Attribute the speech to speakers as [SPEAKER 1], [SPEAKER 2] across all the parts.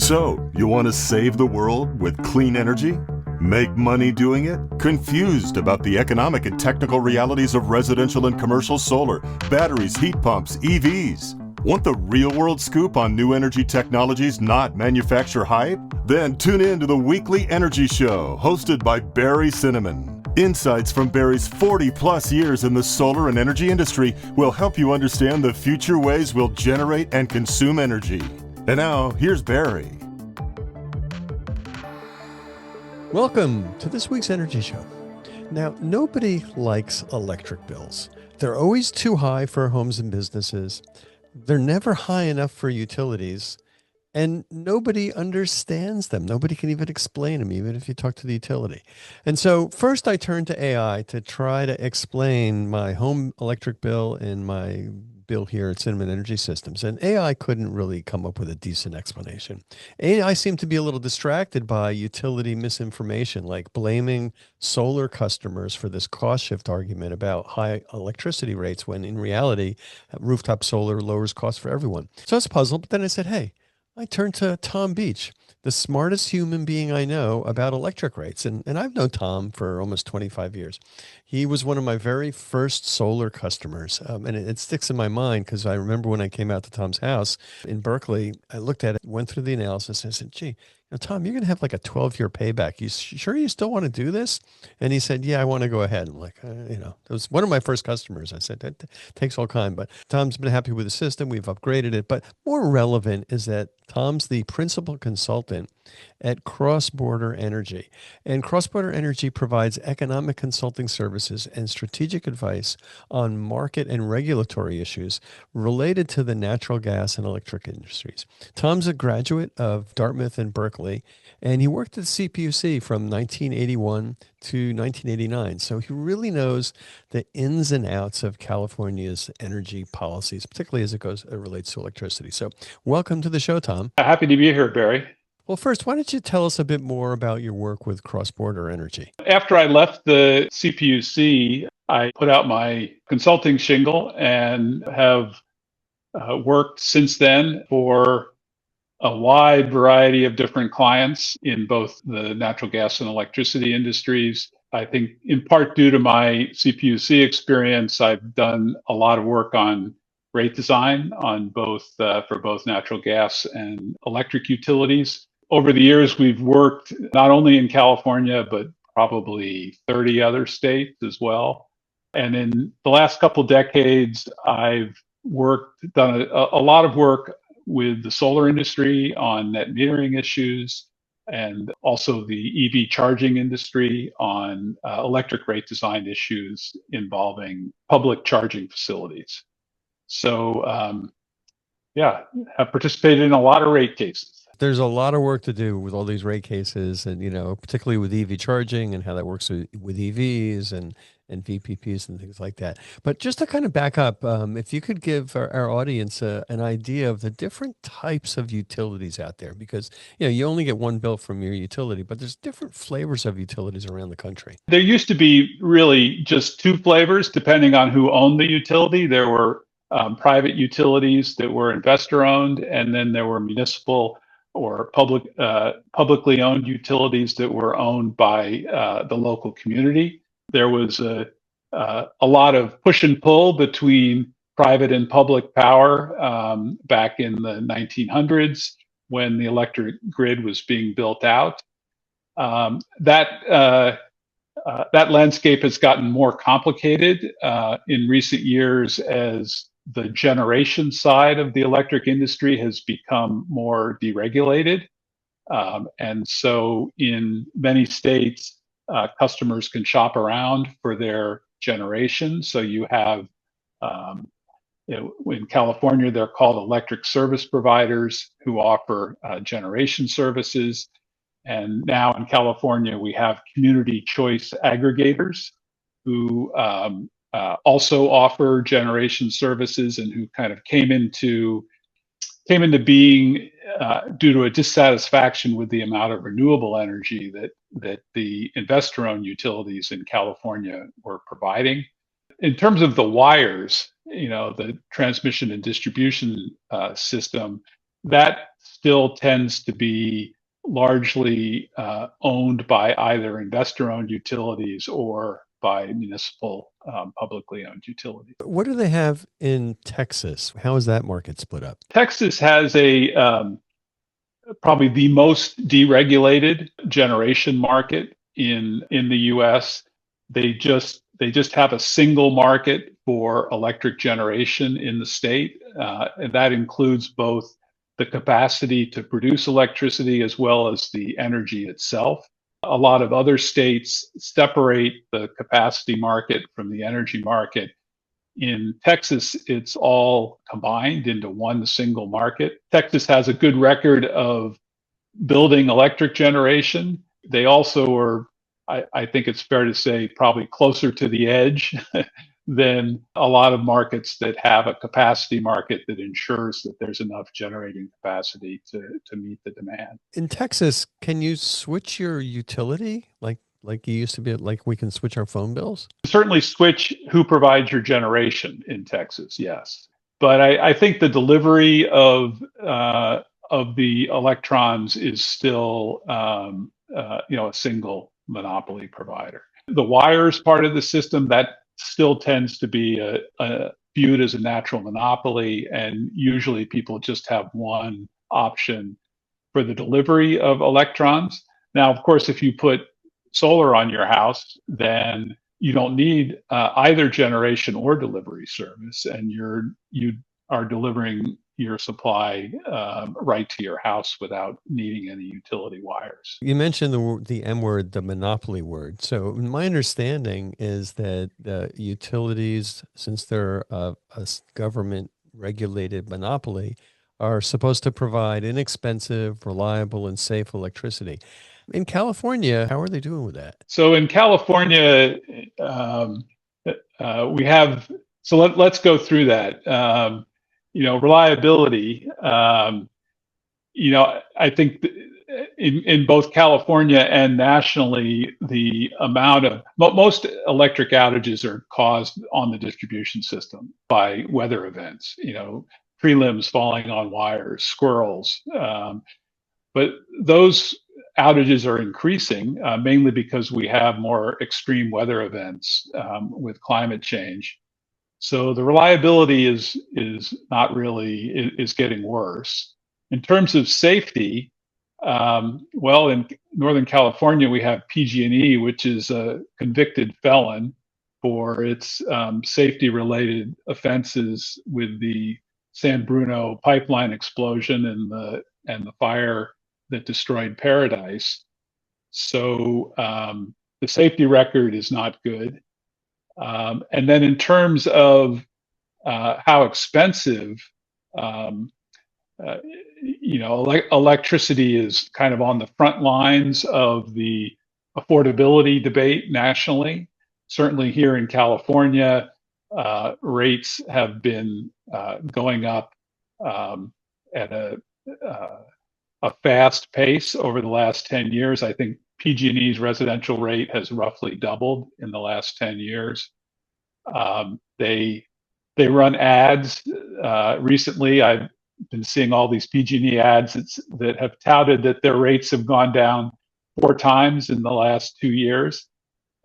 [SPEAKER 1] So, you want to save the world with clean energy? Make money doing it? Confused about the economic and technical realities of residential and commercial solar, batteries, heat pumps, EVs? Want the real-world scoop on new energy technologies, not manufacturer hype? Then tune in to the Weekly Energy Show, hosted by Barry Cinnamon. Insights from Barry's 40-plus years in the solar and energy industry will help you understand the future ways we'll generate and consume energy. And now, here's Barry.
[SPEAKER 2] Welcome to this week's Energy Show. Now, nobody likes electric bills. They're always too high for homes and businesses. They're never high enough for utilities. And nobody understands them. Nobody can even explain them, even if you talk to the utility. And so first I turned to AI to try to explain my home electric bill and my bill here at Cinnamon Energy Systems. And AI couldn't really come up with a decent explanation. AI seemed to be a little distracted by utility misinformation, like blaming solar customers for this cost shift argument about high electricity rates, when in reality, rooftop solar lowers costs for everyone. So I was puzzled, but then I said, hey, I turned to Tom Beach, the smartest human being I know about electric rates. And I've known Tom for almost 25 years. He was one of my very first solar customers. And it sticks in my mind because I remember when I came out to Tom's house in Berkeley, I looked at it, went through the analysis, and I said, gee, Tom, you're going to have like a 12-year payback. You sure you still want to do this? And he said, yeah, I want to go ahead. I'm like, it was one of my first customers. I said, that takes all kind. But Tom's been happy with the system. We've upgraded it. But more relevant is that Tom's the principal consultant at Crossborder Energy. And Crossborder Energy provides economic consulting services and strategic advice on market and regulatory issues related to the natural gas and electric industries. Tom's a graduate of Dartmouth and Berkeley, and he worked at CPUC from 1981 to 1989. So he really knows the ins and outs of California's energy policies, particularly as it relates to electricity. So welcome to the show, Tom.
[SPEAKER 3] Happy to be here, Barry.
[SPEAKER 2] Well, first, why don't you tell us a bit more about your work with Crossborder Energy?
[SPEAKER 3] After I left the CPUC, I put out my consulting shingle and have worked since then for a wide variety of different clients in both the natural gas and electricity industries. I think in part due to my CPUC experience, I've done a lot of work on rate design on for both natural gas and electric utilities. Over the years, we've worked not only in California, but probably 30 other states as well. And in the last couple of decades, I've done a lot of work with the solar industry on net metering issues, and also the EV charging industry on electric rate design issues involving public charging facilities. So, have participated in a lot of rate cases.
[SPEAKER 2] There's a lot of work to do with all these rate cases, and particularly with EV charging and how that works with EVs and VPPs and things like that. But just to kind of back up, if you could give our audience an idea of the different types of utilities out there, because you only get one bill from your utility, but there's different flavors of utilities around the country.
[SPEAKER 3] There used to be really just two flavors depending on who owned the utility. There were private utilities that were investor owned, and then there were municipal or publicly owned utilities that were owned by the local community. There was a lot of push and pull between private and public power back in the 1900s when the electric grid was being built out. That landscape has gotten more complicated in recent years as the generation side of the electric industry has become more deregulated. And so in many states, customers can shop around for their generation. So you have, in California, they're called electric service providers who offer generation services. And now in California, we have community choice aggregators who also offer generation services and who kind of came into being due to a dissatisfaction with the amount of renewable energy that the investor-owned utilities in California were providing. In terms of the wires, the transmission and distribution system, that still tends to be largely owned by either investor-owned utilities or by municipal publicly owned utilities.
[SPEAKER 2] What do they have in Texas? How is that market split up?
[SPEAKER 3] Texas has a probably the most deregulated generation market in the U.S. They just have a single market for electric generation in the state, and that includes both the capacity to produce electricity as well as the energy itself. A lot of other states separate the capacity market from the energy market. In Texas, it's all combined into one single market. Texas has a good record of building electric generation. They also are, I think it's fair to say, probably closer to the edge than a lot of markets that have a capacity market that ensures that there's enough generating capacity to meet the demand.
[SPEAKER 2] In Texas, can you switch your utility like you used to be, like we can switch our phone bills?
[SPEAKER 3] Certainly switch who provides your generation in Texas, yes. But I think the delivery of the electrons is still a single monopoly provider. The wires part of the system, that still tends to be viewed as a natural monopoly, and usually people just have one option for the delivery of electrons. Now, of course, if you put solar on your house, then you don't need either generation or delivery service, and you are delivering your supply right to your house without needing any utility wires.
[SPEAKER 2] You mentioned the M word, the monopoly word. So my understanding is that the utilities, since they're a government regulated monopoly, are supposed to provide inexpensive, reliable, and safe electricity. In California, how are they doing with that?
[SPEAKER 3] So in California, we have. So let's go through that. Reliability. I think in both California and nationally, the amount of most electric outages are caused on the distribution system by weather events. Tree limbs falling on wires, squirrels. But those outages are increasing mainly because we have more extreme weather events with climate change. So the reliability is not really is getting worse. In terms of safety, in Northern California we have PG&E, which is a convicted felon for its safety-related offenses with the San Bruno pipeline explosion and the fire that destroyed Paradise. So the safety record is not good. And then in terms of how expensive, electricity is kind of on the front lines of the affordability debate nationally. Certainly here in California, rates have been going up at a fast pace over the last 10 years. I think PG&E's residential rate has roughly doubled in the last 10 years. They run ads. Recently, I've been seeing all these PG&E ads that have touted that their rates have gone down 4 times in the last 2 years.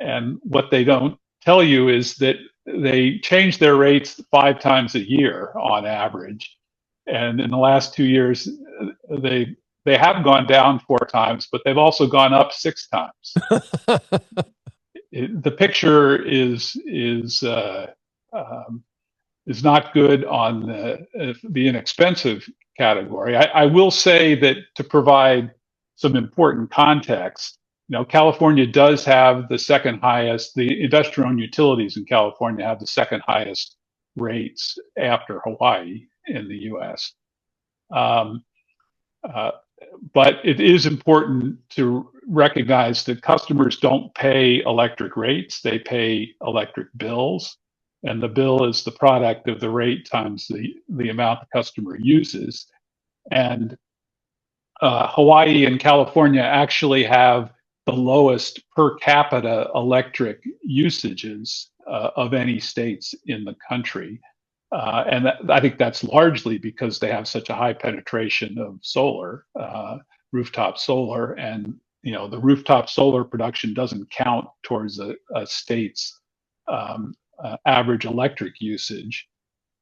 [SPEAKER 3] And what they don't tell you is that they change their rates 5 times a year on average. And in the last 2 years, they have gone down 4 times, but they've also gone up 6 times. The picture is not good on the inexpensive category. I will say that to provide some important context, California does have the second highest. The investor-owned utilities in California have the second highest rates after Hawaii in the U.S. But it is important to recognize that customers don't pay electric rates, they pay electric bills. And the bill is the product of the rate times the amount the customer uses. And Hawaii and California actually have the lowest per capita electric usages of any states in the country. And I think that's largely because they have such a high penetration of solar, rooftop solar, and the rooftop solar production doesn't count towards a state's average electric usage.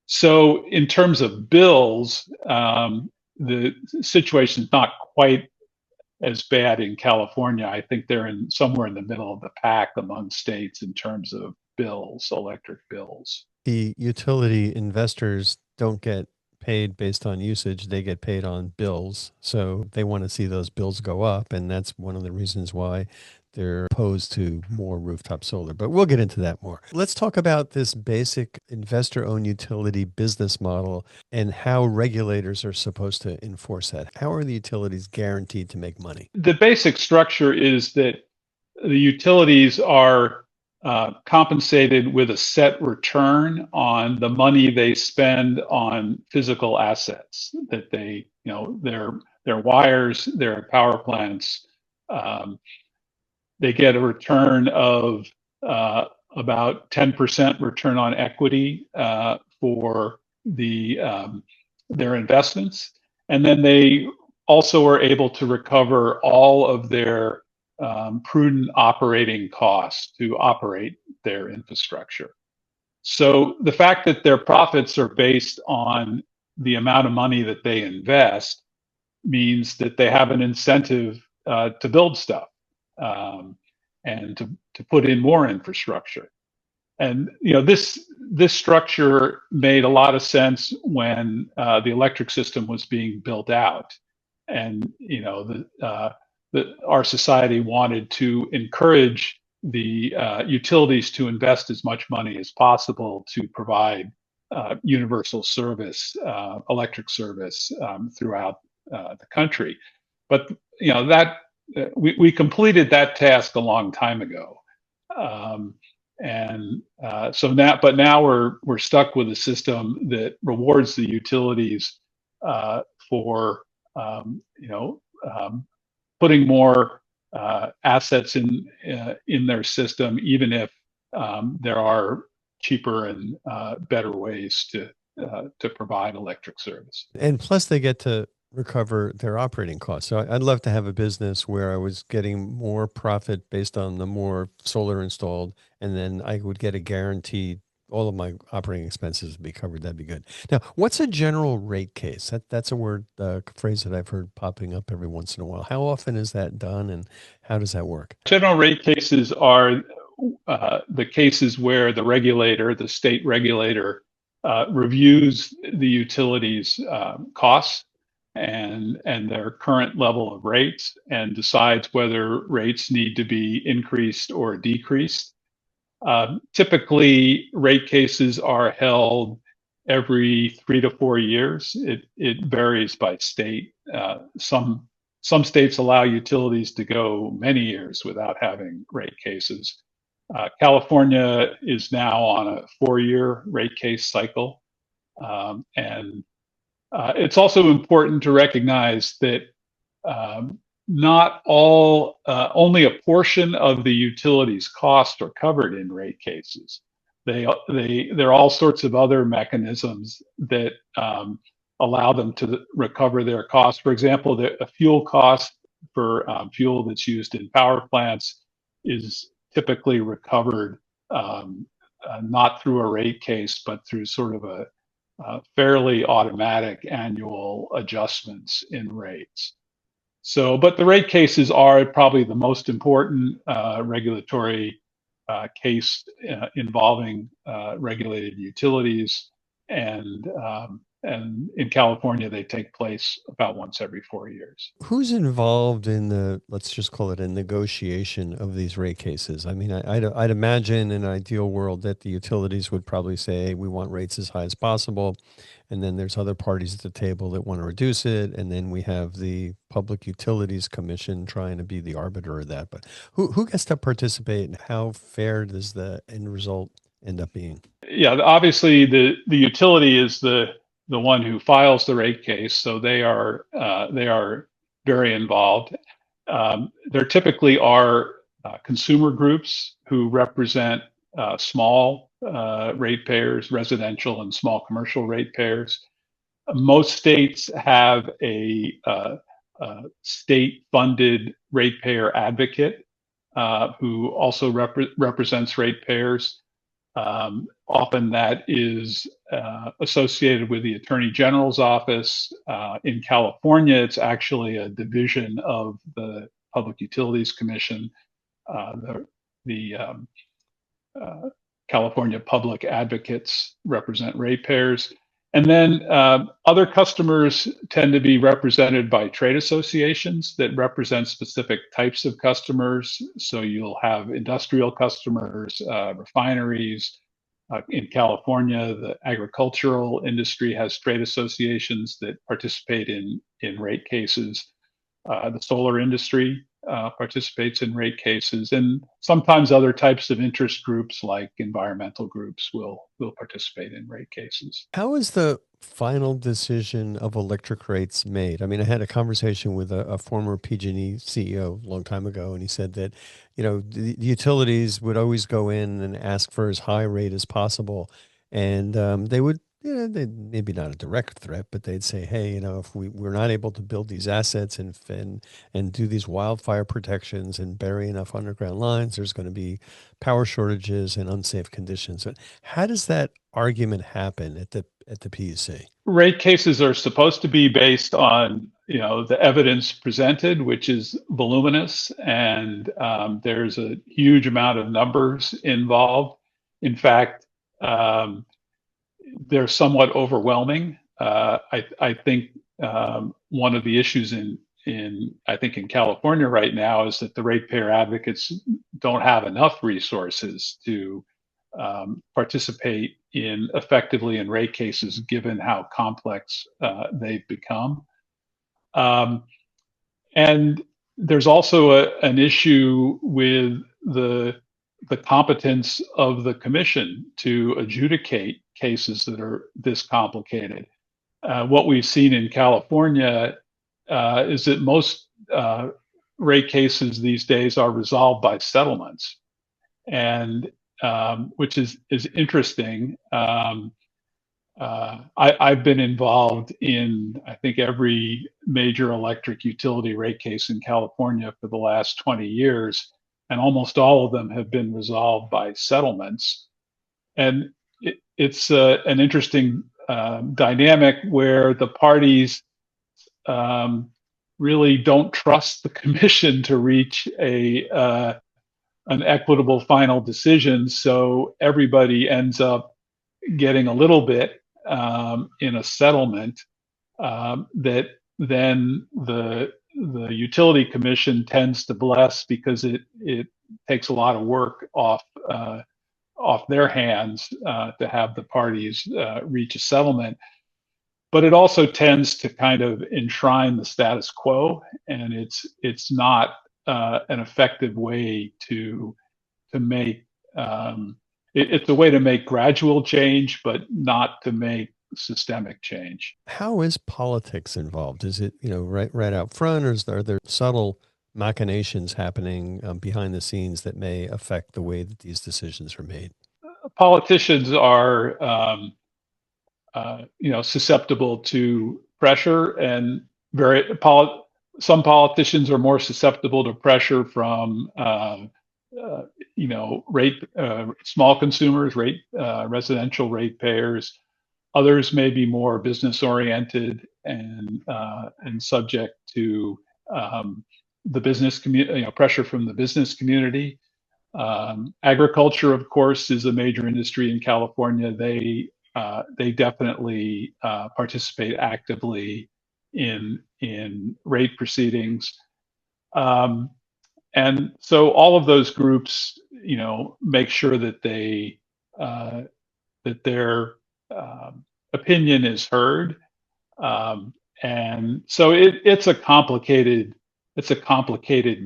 [SPEAKER 3] So in terms of bills, the situation is not quite as bad in California. I think they're somewhere in the middle of the pack among states in terms of bills, electric bills.
[SPEAKER 2] The utility investors don't get paid based on usage, they get paid on bills. So they want to see those bills go up. And that's one of the reasons why they're opposed to more rooftop solar. But we'll get into that more. Let's talk about this basic investor owned utility business model and how regulators are supposed to enforce that. How are the utilities guaranteed to make money?
[SPEAKER 3] The basic structure is that the utilities are compensated with a set return on the money they spend on physical assets that their wires, their power plants. They get a return of about 10% return on equity for their investments, and then they also are able to recover all of their prudent operating costs to operate their infrastructure. So the fact that their profits are based on the amount of money that they invest means that they have an incentive to build stuff and to put in more infrastructure. And this structure made a lot of sense when the electric system was being built out, and our society wanted to encourage the utilities to invest as much money as possible to provide universal service, electric service throughout the country. But that we completed that task a long time ago, but now we're stuck with a system that rewards the utilities for putting more assets in their system, even if there are cheaper and better ways to provide electric service.
[SPEAKER 2] And plus, they get to recover their operating costs. So I'd love to have a business where I was getting more profit based on the more solar installed, and then I would get a guaranteed all of my operating expenses would be covered. That'd be good. Now, what's a general rate case? That's a word, phrase that I've heard popping up every once in a while. How often is that done, and how does that work?
[SPEAKER 3] General rate cases are the cases where the state regulator, reviews the utilities' costs and their current level of rates and decides whether rates need to be increased or decreased. Typically, rate cases are held every 3 to 4 years. It varies by state. Some states allow utilities to go many years without having rate cases. California is now on a 4-year rate case cycle, and it's also important to recognize that not all, only a portion of the utilities' costs are covered in rate cases. There are all sorts of other mechanisms that allow them to recover their costs. For example, a fuel cost for fuel that's used in power plants is typically recovered not through a rate case, but through sort of a fairly automatic annual adjustments in rates. So, but the rate cases are probably the most important regulatory case involving regulated utilities, and in California they take place about once every 4 years.
[SPEAKER 2] Who's involved in let's just call it a negotiation of these rate cases? I mean, I'd imagine in an ideal world that the utilities would probably say, hey, we want rates as high as possible. And then there's other parties at the table that want to reduce it. And then we have the Public Utilities Commission trying to be the arbiter of that. But who gets to participate, and how fair does the end result end up being?
[SPEAKER 3] Yeah, obviously the utility is the one who files the rate case, so they are very involved. There typically are consumer groups who represent small ratepayers, residential and small commercial ratepayers. Most states have a state-funded ratepayer advocate who also represents ratepayers. Often that is associated with the Attorney General's office. In California, it's actually a division of the Public Utilities Commission, the California Public Advocates represent ratepayers. And then other customers tend to be represented by trade associations that represent specific types of customers. So you'll have industrial customers, refineries. In California, the agricultural industry has trade associations that participate in rate cases. The solar industry participates in rate cases, and sometimes other types of interest groups like environmental groups will participate in rate cases.
[SPEAKER 2] How is the final decision of electric rates made? I mean, I had a conversation with a former PG&E CEO a long time ago, and he said that, the utilities would always go in and ask for as high rate as possible, and they would. They maybe not a direct threat, but they'd say, "Hey, if we're not able to build these assets and do these wildfire protections and bury enough underground lines, there's going to be power shortages and unsafe conditions." But how does that argument happen at the PUC?
[SPEAKER 3] Rate cases are supposed to be based on the evidence presented, which is voluminous, and there's a huge amount of numbers involved. In fact, they're somewhat overwhelming. I think one of the issues in California right now is that the ratepayer advocates don't have enough resources to participate effectively in rate cases, given how complex they've become. And there's also an issue with the competence of the commission to adjudicate cases that are this complicated. What we've seen in California is that most rate cases these days are resolved by settlements, and which is interesting. I've been involved in, I think, every major electric utility rate case in California for the last 20 years, and almost all of them have been resolved by settlements. And it's an interesting dynamic where the parties really don't trust the commission to reach an equitable final decision, so everybody ends up getting a little bit in a settlement that then the utility commission tends to bless, because it takes a lot of work off their hands to have the parties reach a settlement. But it also tends to kind of enshrine the status quo, and it's not an effective way to make it's a way to make gradual change, but not to make systemic change.
[SPEAKER 2] How is politics involved? Is it right out front, or are there subtle machinations happening behind the scenes that may affect the way that these decisions are made?
[SPEAKER 3] Politicians are susceptible to pressure, and some politicians are more susceptible to pressure from small consumers, residential ratepayers. Others may be more business oriented and subject to the business community, pressure from the business community. Agriculture, of course, is a major industry in California. They definitely participate actively in rate proceedings. And so all of those groups, make sure that that their opinion is heard. And so it's a complicated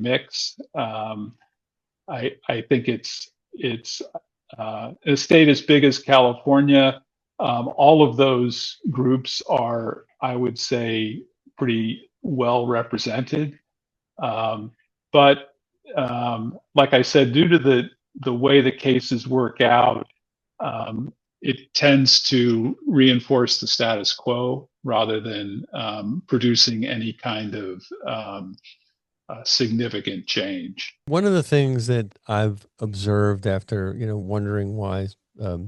[SPEAKER 3] mix. I think it's a state as big as California. All of those groups are, I would say, pretty well represented. But like I said, due to the way the cases work out, it tends to reinforce the status quo rather than producing any kind of significant change.
[SPEAKER 2] One of the things that I've observed after, wondering why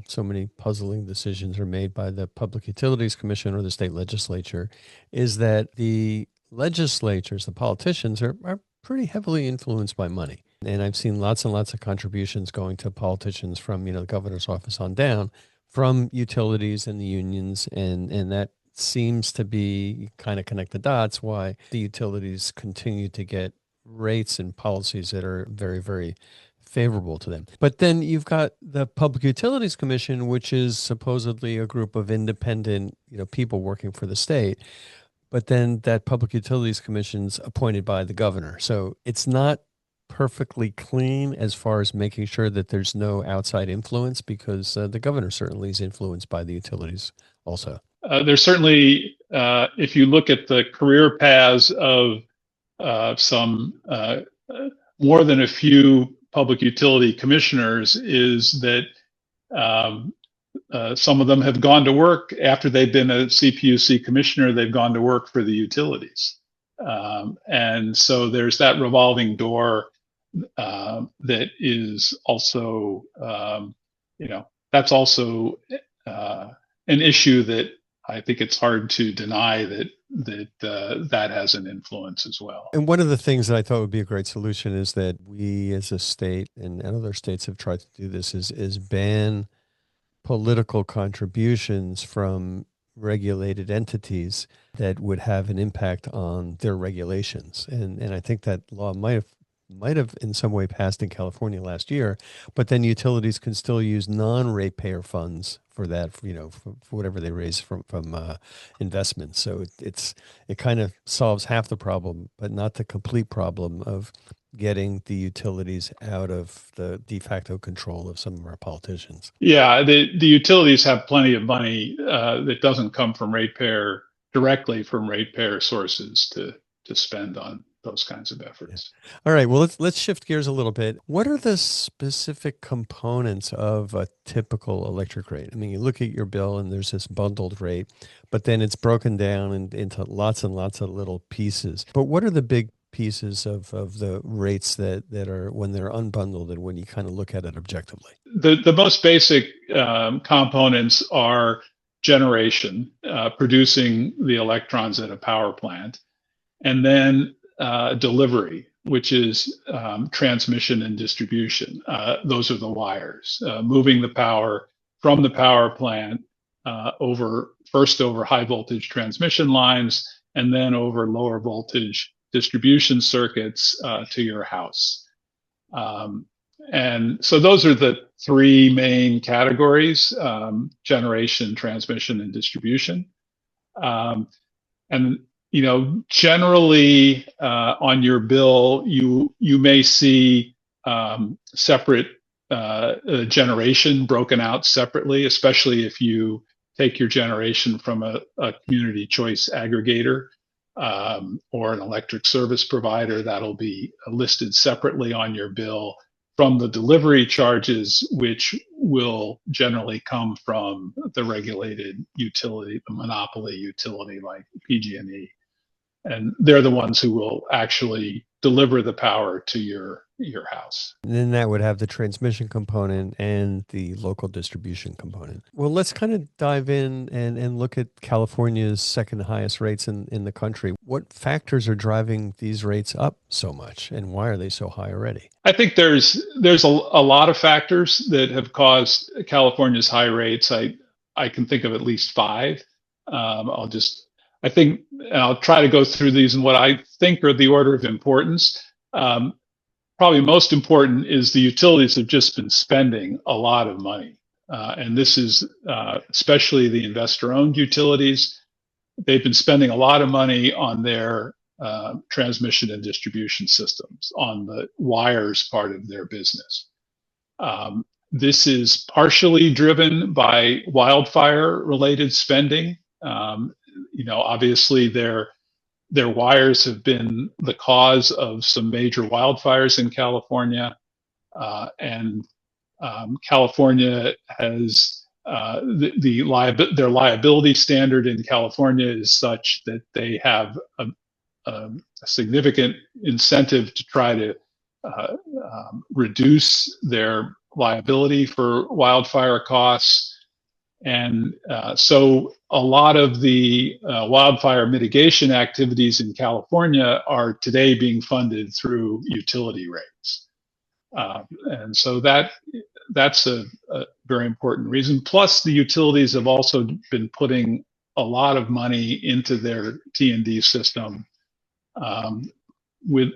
[SPEAKER 2] so many puzzling decisions are made by the Public Utilities Commission or the state legislature is that the legislatures, the politicians, are pretty heavily influenced by money. And I've seen lots and lots of contributions going to politicians from, the governor's office on down, from utilities and the unions, and that seems to be kind of connect the dots why the utilities continue to get rates and policies that are very, very favorable to them. But then you've got the Public Utilities Commission, which is supposedly a group of independent, people working for the state. But then that Public Utilities Commission's appointed by the governor. So it's not perfectly clean as far as making sure that there's no outside influence, because the governor certainly is influenced by the utilities also.
[SPEAKER 3] There's certainly, if you look at the career paths of some more than a few public utility commissioners, is that some of them have gone to work after they've been a CPUC commissioner, they've gone to work for the utilities. And so there's that revolving door that is also, that's also an issue that I think it's hard to deny that has an influence as well.
[SPEAKER 2] And one of the things that I thought would be a great solution is that we as a state, and other states have tried to do this, is ban political contributions from regulated entities that would have an impact on their regulations. And I think that law might have in some way passed in California last year, but then utilities can still use non-ratepayer funds for that, for whatever they raise from investments. So it kind of solves half the problem, but not the complete problem of getting the utilities out of the de facto control of some of our politicians.
[SPEAKER 3] Yeah, the utilities have plenty of money that doesn't come from directly from ratepayer sources to spend on those kinds of efforts.
[SPEAKER 2] Yeah. All right. Well, let's shift gears a little bit. What are the specific components of a typical electric rate? I mean, you look at your bill and there's this bundled rate, but then it's broken down into lots and lots of little pieces. But what are the big pieces of the rates that are when they're unbundled and when you kind of look at it objectively?
[SPEAKER 3] The most basic components are generation, producing the electrons at a power plant, and then delivery, which is transmission and distribution. Those are the wires, moving the power from the power plant first over high voltage transmission lines, and then over lower voltage distribution circuits to your house. And so those are the three main categories: generation, transmission, and distribution. And generally on your bill, you may see separate generation broken out separately, especially if you take your generation from a community choice aggregator or an electric service provider. That'll be listed separately on your bill from the delivery charges, which will generally come from the regulated utility, the monopoly utility like PG&E. And they're the ones who will actually deliver the power to your house.
[SPEAKER 2] And then that would have the transmission component and the local distribution component. Well, let's kind of dive in and look at California's second highest rates in the country. What factors are driving these rates up so much, and why are they so high already?
[SPEAKER 3] I think there's a lot of factors that have caused California's high rates. I can think of at least five. I think, and I'll try to go through these in what I think are the order of importance. Probably most important is the utilities have just been spending a lot of money. And this is especially the investor-owned utilities. They've been spending a lot of money on their transmission and distribution systems, on the wires part of their business. This is partially driven by wildfire-related spending. Obviously their wires have been the cause of some major wildfires in California, and California has their liability standard in California is such that they have a significant incentive to try to reduce their liability for wildfire costs. And so a lot of the wildfire mitigation activities in California are today being funded through utility rates. And so that's a very important reason. Plus, the utilities have also been putting a lot of money into their T&D system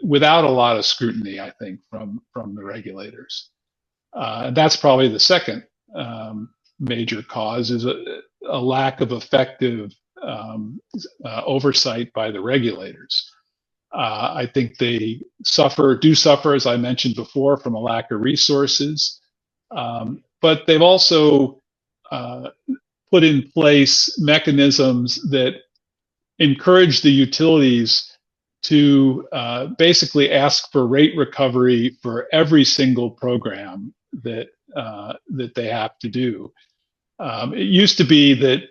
[SPEAKER 3] without a lot of scrutiny, I think, from the regulators. And that's probably the second major cause, is a lack of effective oversight by the regulators. I think they do suffer, as I mentioned before, from a lack of resources. But they've also put in place mechanisms that encourage the utilities to basically ask for rate recovery for every single program that they have to do. It used to be that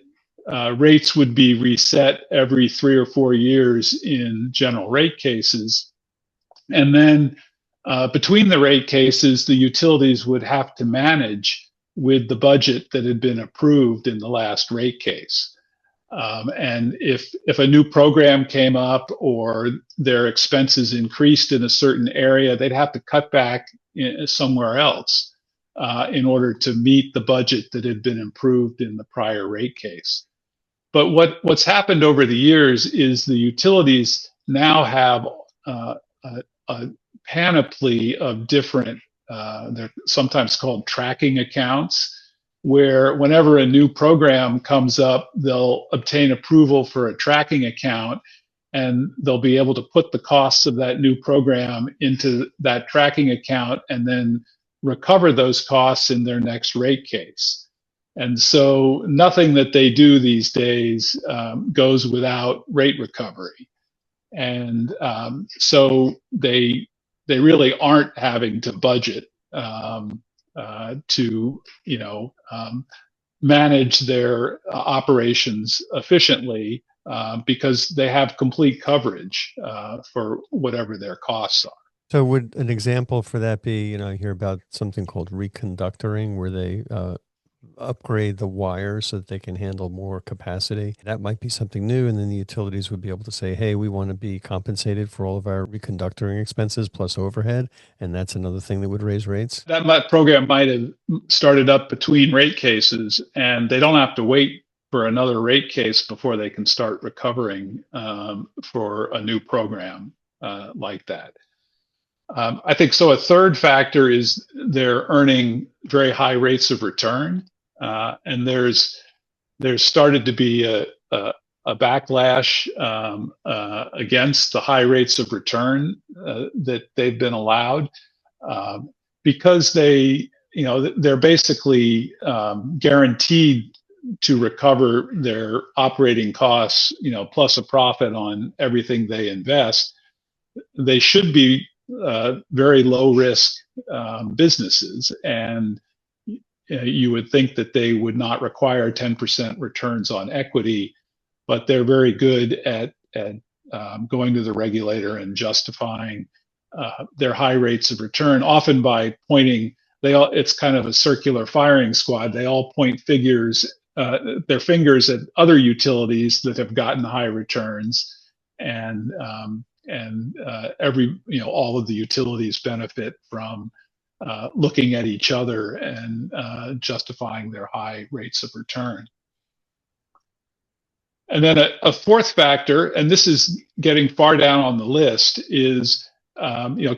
[SPEAKER 3] rates would be reset every 3 or 4 years in general rate cases. And then between the rate cases, the utilities would have to manage with the budget that had been approved in the last rate case. And if a new program came up or their expenses increased in a certain area, they'd have to cut back somewhere else in order to meet the budget that had been approved in the prior rate case. But what's happened over the years is the utilities now have a panoply of different, they're sometimes called tracking accounts, where whenever a new program comes up, they'll obtain approval for a tracking account, and they'll be able to put the costs of that new program into that tracking account and then recover those costs in their next rate case. And so nothing that they do these days goes without rate recovery. And so they really aren't having to budget to manage their operations efficiently because they have complete coverage for whatever their costs are.
[SPEAKER 2] So would an example for that be, I hear about something called reconductoring, where they upgrade the wires so that they can handle more capacity? That might be something new, and then the utilities would be able to say, hey, we want to be compensated for all of our reconductoring expenses plus overhead, and that's another thing that would raise rates.
[SPEAKER 3] That program might have started up between rate cases, and they don't have to wait for another rate case before they can start recovering for a new program like that. I think so. A third factor is they're earning very high rates of return, and there's started to be a backlash against the high rates of return that they've been allowed because they're basically guaranteed to recover their operating costs, plus a profit on everything they invest. They should be very low risk businesses, and you would think that they would not require 10% returns on equity, but they're very good at going to the regulator and justifying their high rates of return, often by pointing. It's kind of a circular firing squad. They all point their fingers at other utilities that have gotten high returns, and all of the utilities benefit from looking at each other and justifying their high rates of return. And then a fourth factor, and this is getting far down on the list, is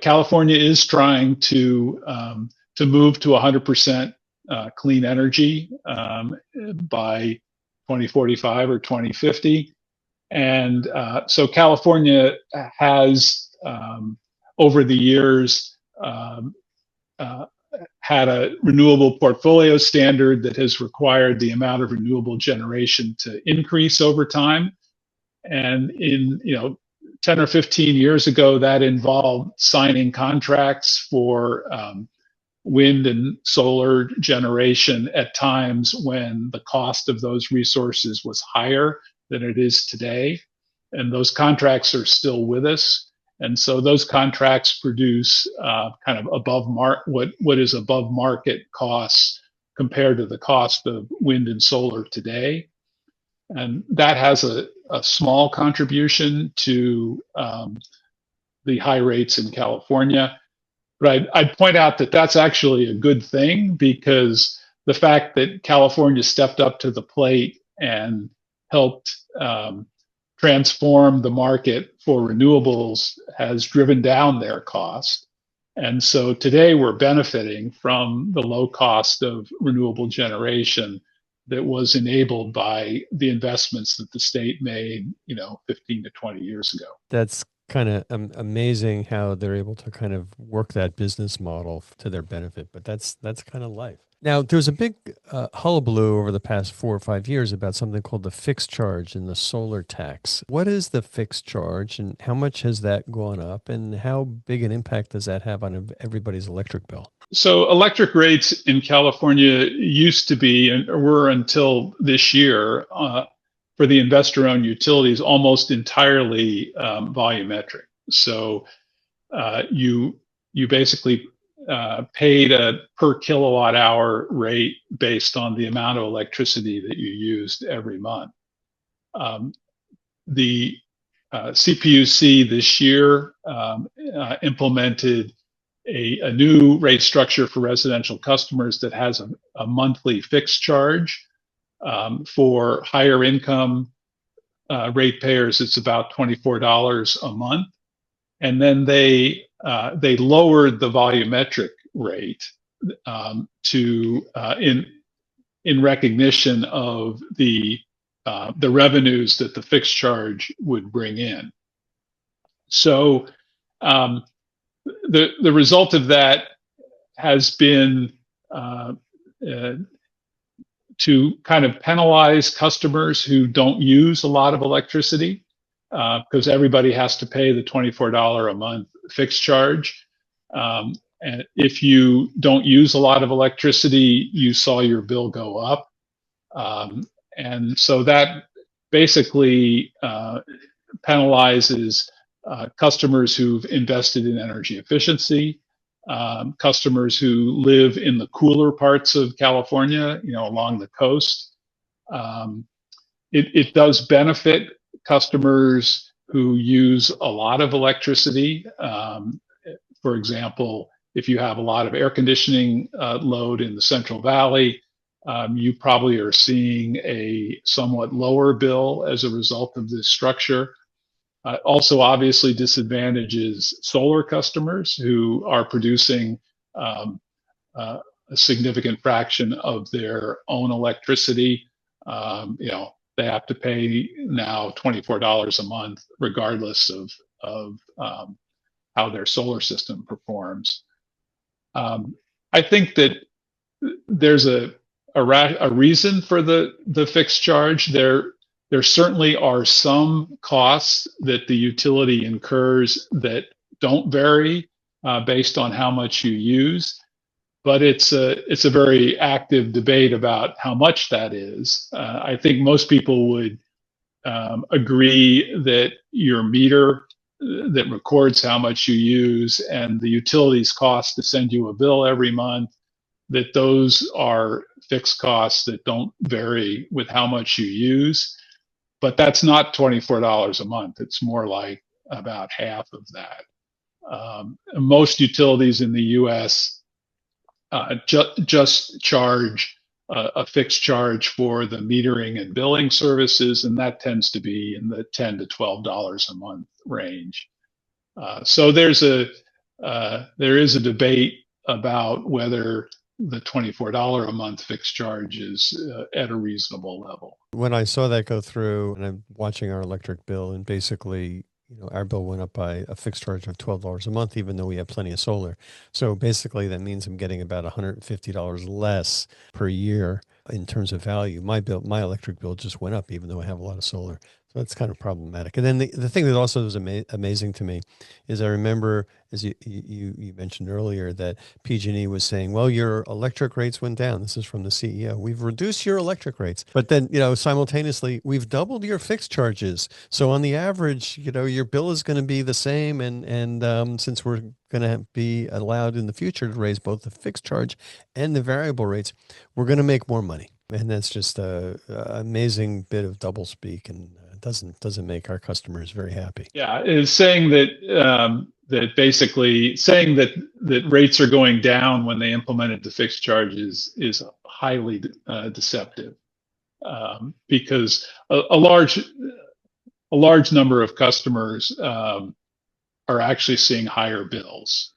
[SPEAKER 3] California is trying to move to 100% clean energy by 2045 or 2050. And so California has, over the years, had a renewable portfolio standard that has required the amount of renewable generation to increase over time. And in 10 or 15 years ago, that involved signing contracts for wind and solar generation at times when the cost of those resources was higher than it is today. And those contracts are still with us. And so those contracts produce kind of what is above market costs compared to the cost of wind and solar today. And that has a small contribution to the high rates in California. But I'd point out that that's actually a good thing, because the fact that California stepped up to the plate and helped transform the market for renewables has driven down their cost. And so today we're benefiting from the low cost of renewable generation that was enabled by the investments that the state made, 15 to 20 years ago.
[SPEAKER 2] That's kind of amazing how they're able to kind of work that business model to their benefit, but that's kind of life. Now, there's a big hullabaloo over the past 4 or 5 years about something called the fixed charge and the solar tax. What is the fixed charge, and how much has that gone up, and how big an impact does that have on everybody's electric bill?
[SPEAKER 3] So electric rates in California used to be, and were until this year, for the investor-owned utilities, almost entirely volumetric. So you basically paid a per kilowatt hour rate based on the amount of electricity that you used every month. The CPUC this year implemented a new rate structure for residential customers that has a monthly fixed charge. For higher income ratepayers, it's about $24 a month. And then they lowered the volumetric rate in recognition of the revenues that the fixed charge would bring in. So the result of that has been to kind of penalize customers who don't use a lot of electricity, because everybody has to pay the $24 a month fixed charge. And if you don't use a lot of electricity, you saw your bill go up. And so that basically penalizes customers who've invested in energy efficiency, customers who live in the cooler parts of California, along the coast. It does benefit customers who use a lot of electricity. For example, if you have a lot of air conditioning load in the Central Valley, you probably are seeing a somewhat lower bill as a result of this structure. Also, obviously, disadvantages solar customers who are producing a significant fraction of their own electricity. They have to pay now $24 a month, regardless of how their solar system performs. I think that there's a reason for the fixed charge. There certainly are some costs that the utility incurs that don't vary based on how much you use, but it's a very active debate about how much that is. I think most people would agree that your meter that records how much you use and the utility's cost to send you a bill every month, that those are fixed costs that don't vary with how much you use. But that's not $24 a month. It's more like about half of that. Most utilities in the U.S. Just charge a fixed charge for the metering and billing services, and that tends to be in the $10 to $12 a month range. So there is a debate about whether the $24 a month fixed charge is at a reasonable level.
[SPEAKER 2] When I saw that go through, and I'm watching our electric bill, and basically, our bill went up by a fixed charge of $12 a month, even though we have plenty of solar. So basically, that means I'm getting about $150 less per year in terms of value. My electric bill just went up, even though I have a lot of solar. So that's kind of problematic. And then the thing that also was amazing to me is I remember, as you mentioned earlier, that PG&E was saying, well, your electric rates went down. This is from the CEO. We've reduced your electric rates. But then, simultaneously, we've doubled your fixed charges. So on the average, your bill is going to be the same. And since we're going to be allowed in the future to raise both the fixed charge and the variable rates, we're going to make more money. And that's just a amazing bit of doublespeak, and doesn't make our customers very happy.
[SPEAKER 3] Yeah, is saying that basically saying that rates are going down when they implemented the fixed charges is highly deceptive, because a large number of customers are actually seeing higher bills.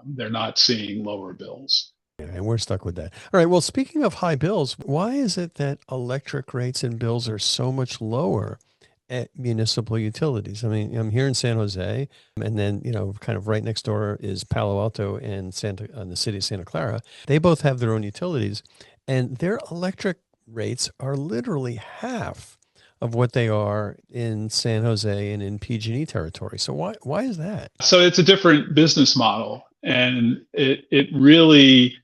[SPEAKER 3] They're not seeing lower bills.
[SPEAKER 2] And we're stuck with that. All right. Well, speaking of high bills, why is it that electric rates and bills are so much lower at municipal utilities? I mean, I'm here in San Jose, and then, kind of right next door is Palo Alto and the city of Santa Clara. They both have their own utilities, and their electric rates are literally half of what they are in San Jose and in PG&E territory. So why is that?
[SPEAKER 3] So it's a different business model, and it really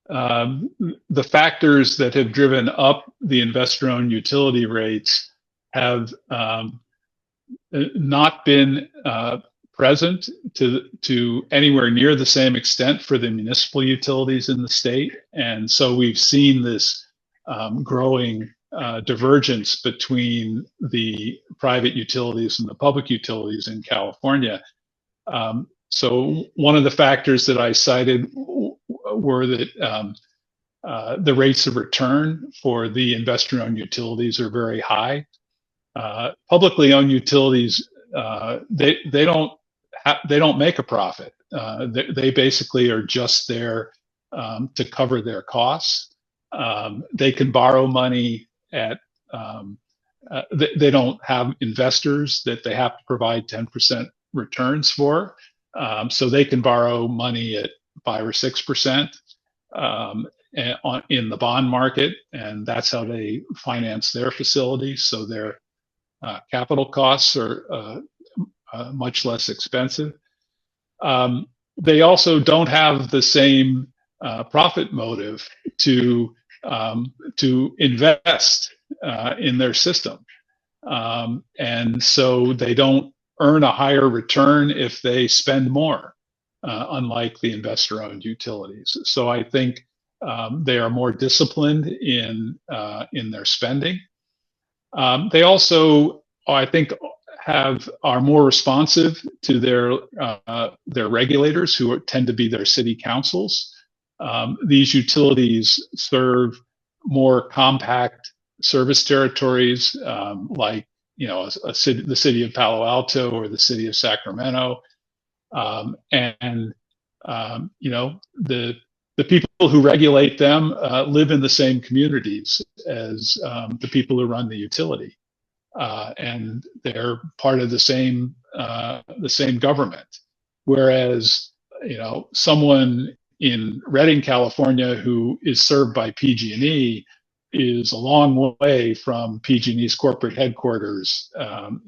[SPEAKER 3] the factors that have driven up the investor-owned utility rates have not been present to anywhere near the same extent for the municipal utilities in the state. And so we've seen this growing divergence between the private utilities and the public utilities in California. So one of the factors that I cited were that the rates of return for the investor-owned utilities are very high. Publicly owned utilities, they don't make a profit. They basically are just there to cover their costs. They can borrow money at. They don't have investors that they have to provide 10% returns for, so they can borrow money at 5 or 6% in the bond market, and that's how they finance their facilities. So their capital costs are much less expensive. They also don't have the same profit motive to invest in their system, and so they don't earn a higher return if they spend more, unlike the investor-owned utilities. So I think they are more disciplined in their spending. They also, I think, are more responsive to their regulators, who tend to be their city councils. These utilities serve more compact service territories, like the city of Palo Alto or the city of Sacramento, and the people who regulate them live in the same communities as the people who run the utility, and they're part of the same government. Whereas someone in Redding, California, who is served by PG&E, is a long way from PG&E's corporate headquarters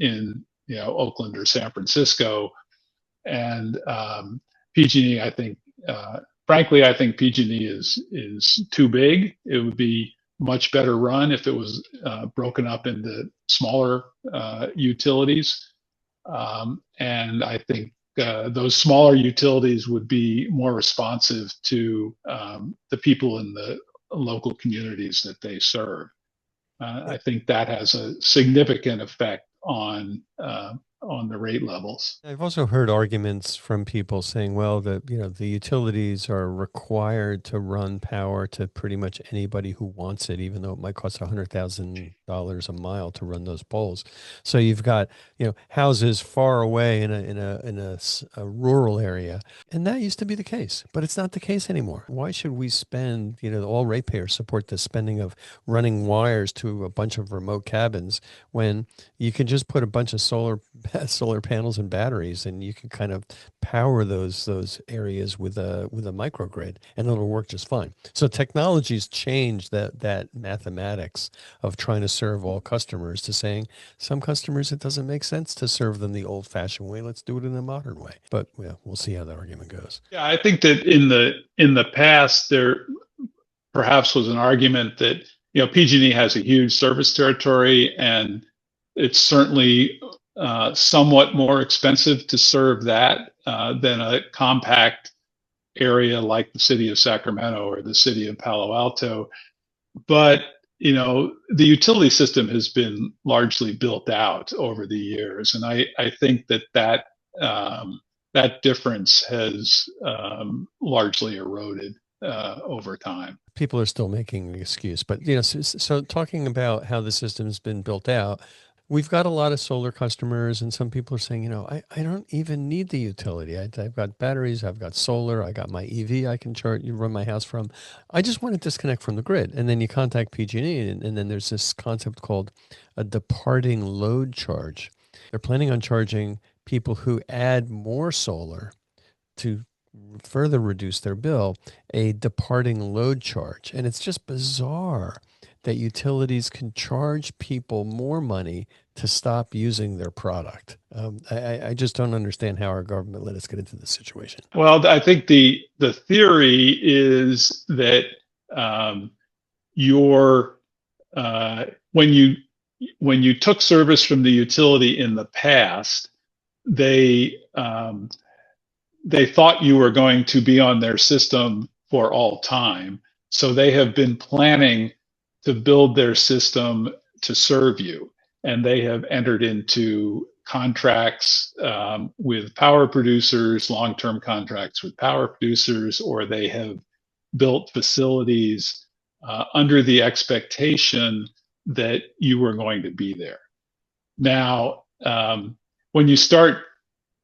[SPEAKER 3] in Oakland or San Francisco, and PG&E, I think, frankly, I think PG&E is too big. It would be much better run if it was broken up into smaller utilities, and I think those smaller utilities would be more responsive to the people in the local communities that they serve. I think that has a significant effect on the rate levels.
[SPEAKER 2] I've also heard arguments from people saying, well, the utilities are required to run power to pretty much anybody who wants it, even though it might cost $100,000 a mile to run those poles. So you've got houses far away in a rural area, and that used to be the case, but it's not the case anymore. Why should we spend all ratepayers support the spending of running wires to a bunch of remote cabins when you can just put a bunch of solar panels and batteries, and you can kind of power those areas with a microgrid, and it'll work just fine. So technology's changed that mathematics of trying to serve all customers to saying some customers it doesn't make sense to serve them the old-fashioned way. Let's do it in a modern way. But we'll see how that argument goes.
[SPEAKER 3] Yeah, I think that in the past there perhaps was an argument that PG&E has a huge service territory, and it's certainly somewhat more expensive to serve that than a compact area like the city of Sacramento or the city of Palo Alto. But the utility system has been largely built out over the years, and I think that that difference has largely eroded over time.
[SPEAKER 2] People are still making an excuse, but so talking about how the system has been built out, we've got a lot of solar customers, and some people are saying, I don't even need the utility. I've got batteries, I've got solar, I got my EV I can charge, run my house from. I just want to disconnect from the grid. And then you contact PG&E, and then there's this concept called a departing load charge. They're planning on charging people who add more solar to further reduce their bill, a departing load charge. And it's just bizarre that utilities can charge people more money to stop using their product. I just don't understand how our government let us get into this situation.
[SPEAKER 3] Well, I think the theory is that when you took service from the utility in the past, they thought you were going to be on their system for all time. So they have been planning to build their system to serve you. And they have entered into contracts with power producers, long-term contracts with power producers, or they have built facilities under the expectation that you were going to be there. Now, when you start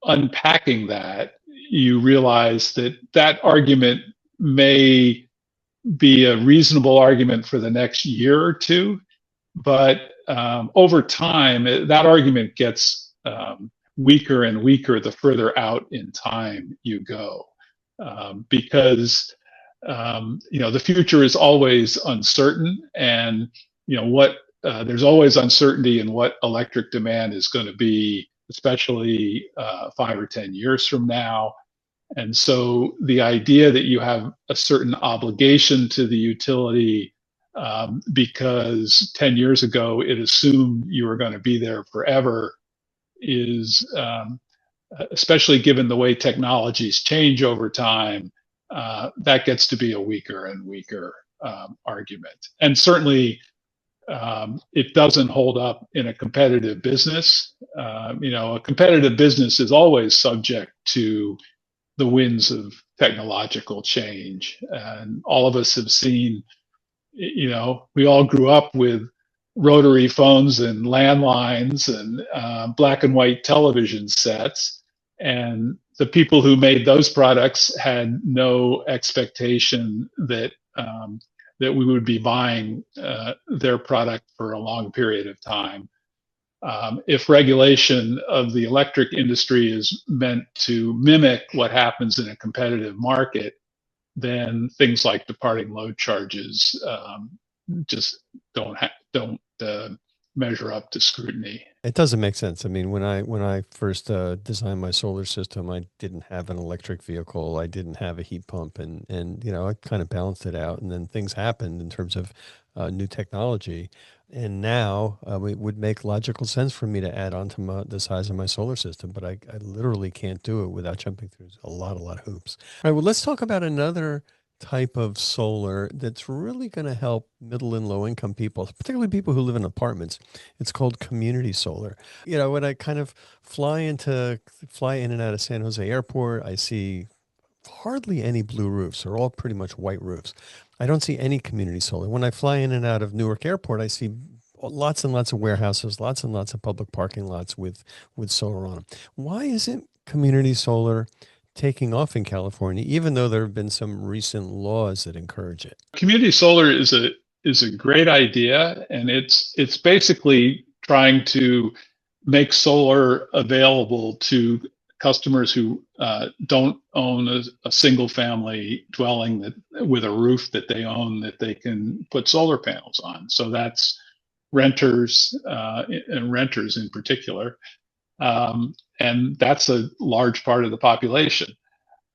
[SPEAKER 3] unpacking that, you realize that argument may be a reasonable argument for the next year or two, but over time, that argument gets weaker and weaker the further out in time you go, because the future is always uncertain, and there's always uncertainty in what electric demand is going to be, especially 5 or 10 years from now. And so the idea that you have a certain obligation to the utility because 10 years ago it assumed you were going to be there forever is, especially given the way technologies change over time, that gets to be a weaker and weaker argument. And certainly it doesn't hold up in a competitive business. A competitive business is always subject to the winds of technological change. And all of us have seen, we all grew up with rotary phones and landlines and black and white television sets. And the people who made those products had no expectation that we would be buying their product for a long period of time. If regulation of the electric industry is meant to mimic what happens in a competitive market, then things like departing load charges just don't measure up to scrutiny.
[SPEAKER 2] It doesn't make sense. I mean, when I first designed my solar system, I didn't have an electric vehicle. I didn't have a heat pump, and I kind of balanced it out. And then things happened in terms of new technology. And now it would make logical sense for me to add on to the size of my solar system, but I literally can't do it without jumping through a lot of hoops. All right, well, let's talk about another type of solar that's really going to help middle and low income people, particularly people who live in apartments. It's called community solar. When I kind of fly in and out of San Jose Airport, I see hardly any blue roofs. They're all pretty much white roofs. I don't see any community solar. When I fly in and out of Newark Airport, I see lots and lots of warehouses, lots and lots of public parking lots with solar on them. Why isn't community solar taking off in California, even though there have been some recent laws that encourage it?
[SPEAKER 3] Community solar is a great idea, and it's basically trying to make solar available to customers who don't own a single family dwelling with a roof that they own that they can put solar panels on. So that's renters and renters in particular, and that's a large part of the population.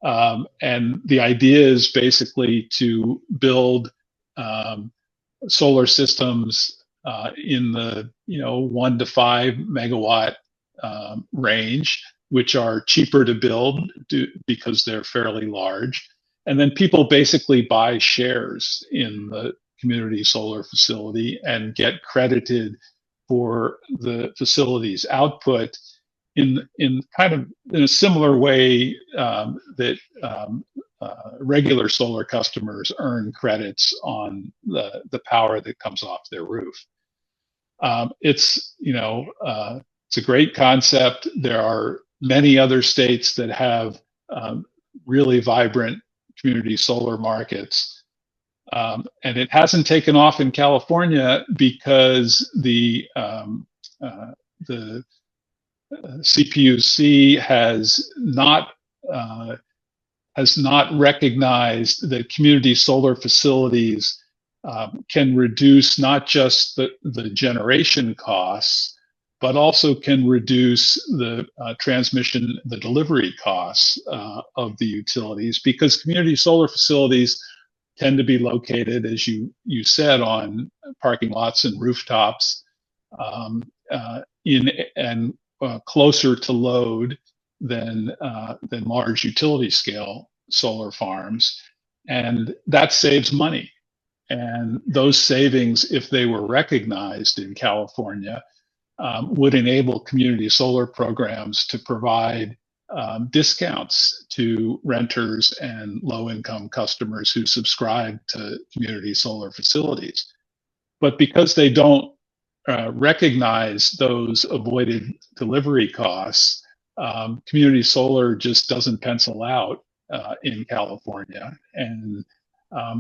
[SPEAKER 3] And the idea is basically to build solar systems in the 1 to 5 megawatt range, which are cheaper to build because they're fairly large. And then people basically buy shares in the community solar facility and get credited for the facility's output in kind of in a similar way that regular solar customers earn credits on the power that comes off their roof. It's a great concept. There are many other states that have really vibrant community solar markets. And it hasn't taken off in California because the CPUC has not recognized that community solar facilities can reduce not just the generation costs, but also can reduce the transmission, the delivery costs of the utilities, because community solar facilities tend to be located, as you said, on parking lots and rooftops, closer to load than large utility scale solar farms, and that saves money. And those savings, if they were recognized in California, would enable community solar programs to provide discounts to renters and low-income customers who subscribe to community solar facilities. But because they don't recognize those avoided delivery costs, community solar just doesn't pencil out in California. And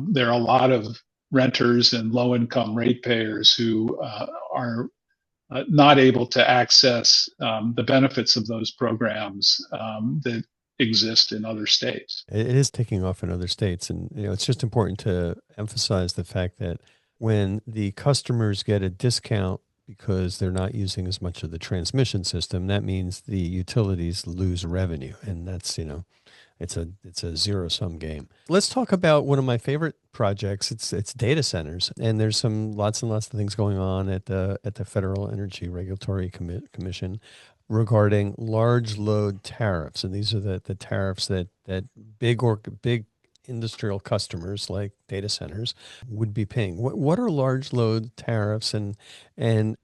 [SPEAKER 3] there are a lot of renters and low-income ratepayers who are not able to access the benefits of those programs that exist in other states.
[SPEAKER 2] It is taking off in other states. And, it's just important to emphasize the fact that when the customers get a discount because they're not using as much of the transmission system, that means the utilities lose revenue. And that's, it's a zero-sum game. Let's talk about one of my favorite projects. It's data centers, and there's lots and lots of things going on at the Federal Energy Regulatory Commission regarding large load tariffs, and these are the tariffs that big industrial customers like data centers would be paying. What are large load tariffs, and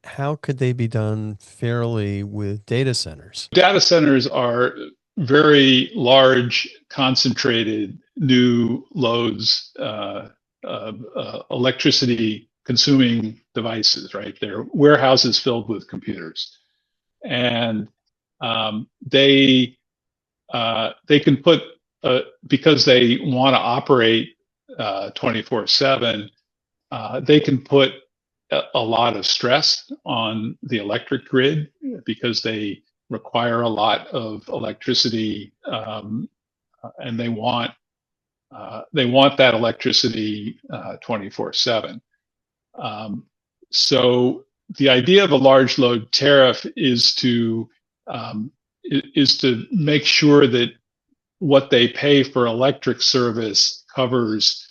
[SPEAKER 2] how could they be done fairly with data centers?
[SPEAKER 3] Data centers are very large, concentrated new loads of electricity consuming devices, right? They're warehouses filled with computers. And they can put, because they want to operate 24/7, they can put a lot of stress on the electric grid because they require a lot of electricity, and they want that electricity 24/7. So the idea of a large load tariff is to make sure that what they pay for electric service covers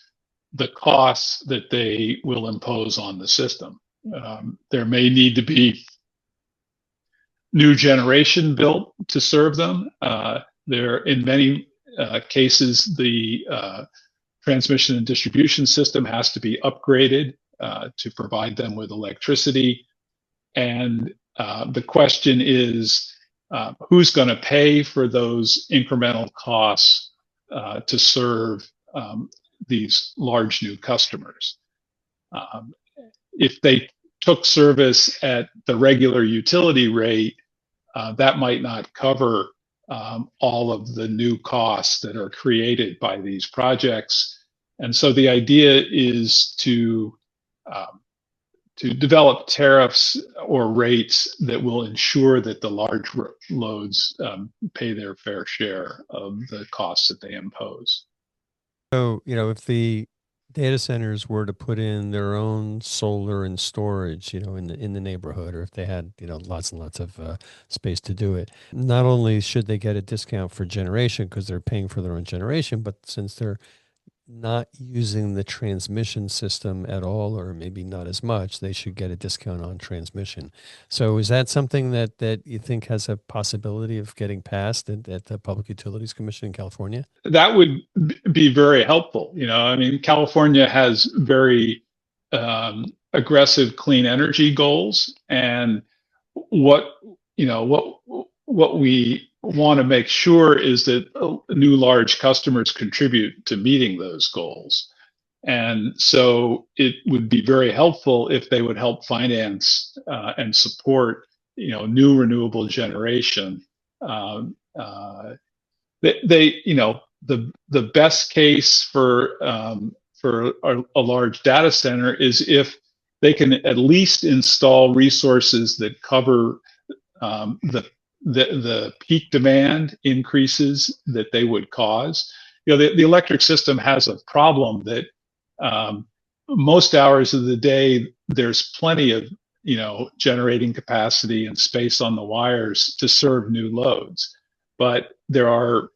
[SPEAKER 3] the costs that they will impose on the system. There may need to be new generation built to serve them. In many cases, the transmission and distribution system has to be upgraded to provide them with electricity. And the question is, who's going to pay for those incremental costs to serve these large new customers? If they took service at the regular utility rate, that might not cover all of the new costs that are created by these projects. And so the idea is to develop tariffs or rates that will ensure that the large loads pay their fair share of the costs that they impose.
[SPEAKER 2] So, if the data centers were to put in their own solar and storage, in the neighborhood, or if they had, lots and lots of space to do it, not only should they get a discount for generation because they're paying for their own generation, but since they're not using the transmission system at all, or maybe not as much, they should get a discount on transmission. So is that something that you think has a possibility of getting passed at the Public Utilities Commission in California?
[SPEAKER 3] That would be very helpful. I mean, California has very aggressive clean energy goals, and what what we want to make sure is that new large customers contribute to meeting those goals. And so it would be very helpful if they would help finance and support, new renewable generation. Um, uh, the best case for a large data center is if they can at least install resources that cover the peak demand increases that they would cause. The electric system has a problem that most hours of the day there's plenty of generating capacity and space on the wires to serve new loads, but there are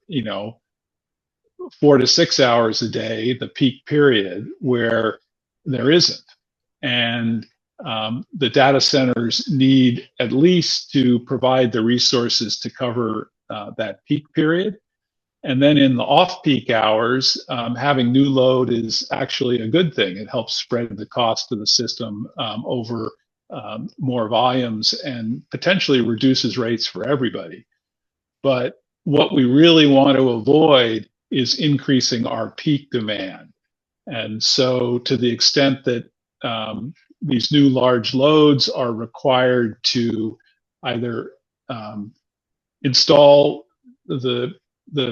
[SPEAKER 3] 4 to 6 hours a day, the peak period, where there isn't. And the data centers need at least to provide the resources to cover that peak period. And then in the off-peak hours, having new load is actually a good thing. It helps spread the cost of the system over more volumes and potentially reduces rates for everybody. But what we really want to avoid is increasing our peak demand. And so to the extent that these new large loads are required to either install the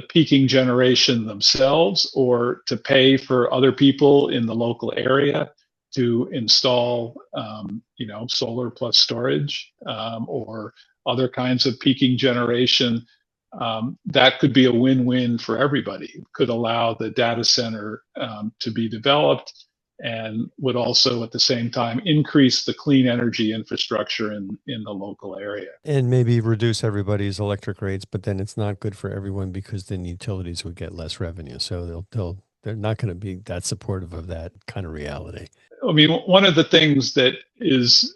[SPEAKER 3] peaking generation themselves, or to pay for other people in the local area to install, solar plus storage, or other kinds of peaking generation, that could be a win-win for everybody. It could allow the data center to be developed, and would also at the same time increase the clean energy infrastructure in the local area.
[SPEAKER 2] And maybe reduce everybody's electric rates, but then it's not good for everyone because then utilities would get less revenue. So they're not going to be that supportive of that kind of reality.
[SPEAKER 3] I mean, one of the things that is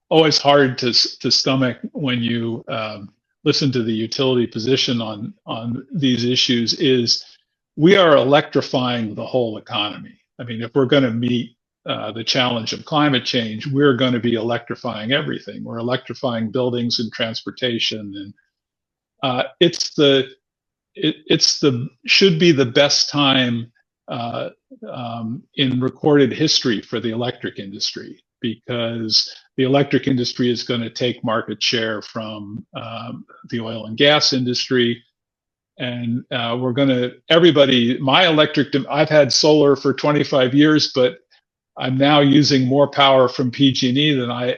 [SPEAKER 3] always hard to stomach when you listen to the utility position on these issues is we are electrifying the whole economy. I mean, if we're going to meet the challenge of climate change, we're going to be electrifying everything. We're electrifying buildings and transportation, and should be the best time in recorded history for the electric industry, because the electric industry is going to take market share from the oil and gas industry. And we're going to, I've had solar for 25 years, but I'm now using more power from PG&E than I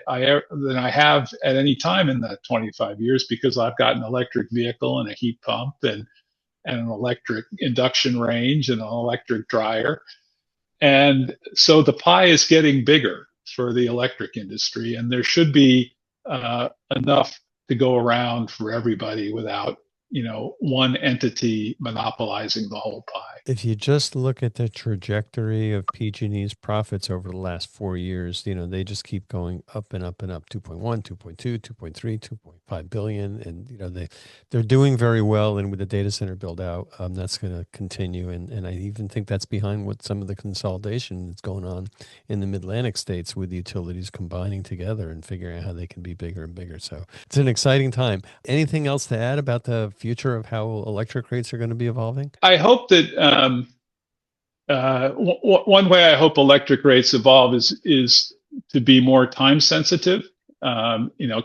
[SPEAKER 3] have at any time in that 25 years, because I've got an electric vehicle and a heat pump and an electric induction range and an electric dryer. And so the pie is getting bigger for the electric industry, and there should be enough to go around for everybody without one entity monopolizing the whole pie.
[SPEAKER 2] If you just look at the trajectory of PG&E's profits over the last 4 years, they just keep going up and up and up, 2.1, 2.2, 2.3, 2.5 billion. And, they're doing very well. And with the data center build out, that's going to continue. And I even think that's behind what some of the consolidation that's going on in the Mid-Atlantic states, with the utilities combining together and figuring out how they can be bigger and bigger. So it's an exciting time. Anything else to add about the future of how electric rates are going to be evolving?
[SPEAKER 3] I hope that one way I hope electric rates evolve is to be more time sensitive.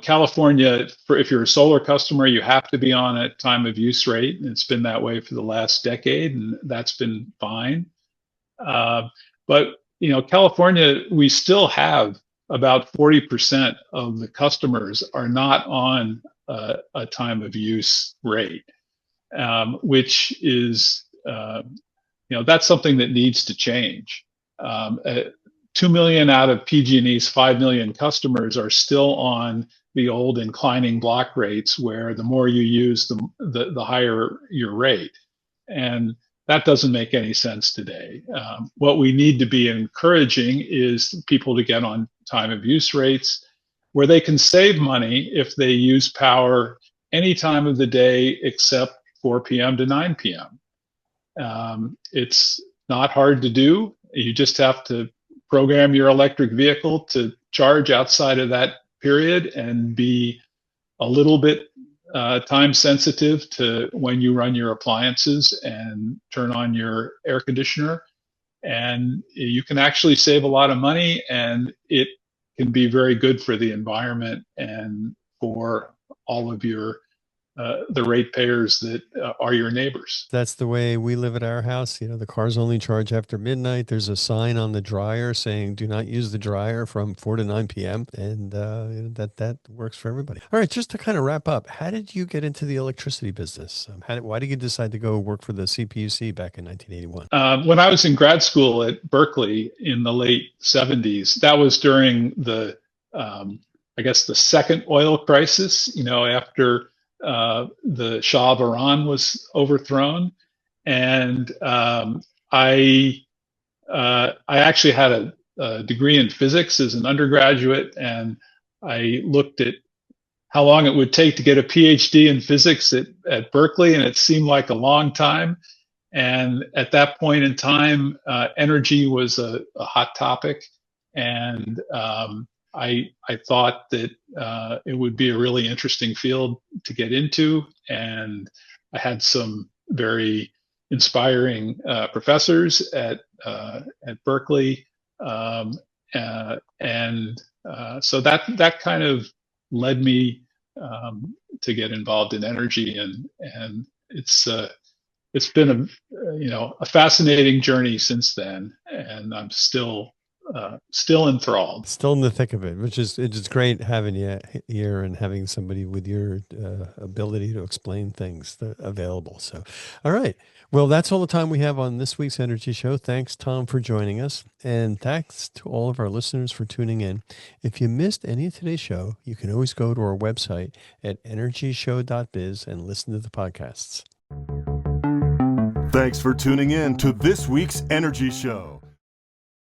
[SPEAKER 3] California, if you're a solar customer, you have to be on a time of use rate, and it's been that way for the last decade, and that's been fine. But California, we still have about 40% of the customers are not on a time of use rate, which is that's something that needs to change. uh, 2 million out of PG&E's 5 million customers are still on the old inclining block rates, where the more you use, the higher your rate. And that doesn't make any sense today. What we need to be encouraging is people to get on time of use rates where they can save money if they use power any time of the day except 4 p.m. to 9 p.m. It's not hard to do. You just have to program your electric vehicle to charge outside of that period and be a little bit time sensitive to when you run your appliances and turn on your air conditioner. And you can actually save a lot of money, and it can be very good for the environment and for all of your the ratepayers that are your neighbors.
[SPEAKER 2] That's the way we live at our house. The cars only charge after midnight. There's a sign on the dryer saying, do not use the dryer from 4 to 9 p.m. And that works for everybody. All right, just to kind of wrap up, how did you get into the electricity business? Why did you decide to go work for the CPUC back in 1981?
[SPEAKER 3] When I was in grad school at Berkeley in the late 70s, that was during the, I guess, the second oil crisis, after the Shah of Iran was overthrown. And I actually had a degree in physics as an undergraduate, and I looked at how long it would take to get a PhD in physics at Berkeley, and it seemed like a long time. And at that point in time, energy was a hot topic, and I thought that it would be a really interesting field to get into, and I had some very inspiring professors at Berkeley, so that kind of led me to get involved in energy, and it's been a fascinating journey since then, and I'm still enthralled.
[SPEAKER 2] Still in the thick of it, which is it's great having you here and having somebody with your ability to explain things available. So, all right. Well, that's all the time we have on this week's Energy Show. Thanks, Tom, for joining us. And thanks to all of our listeners for tuning in. If you missed any of today's show, you can always go to our website at energyshow.biz and listen to the podcasts.
[SPEAKER 1] Thanks for tuning in to this week's Energy Show.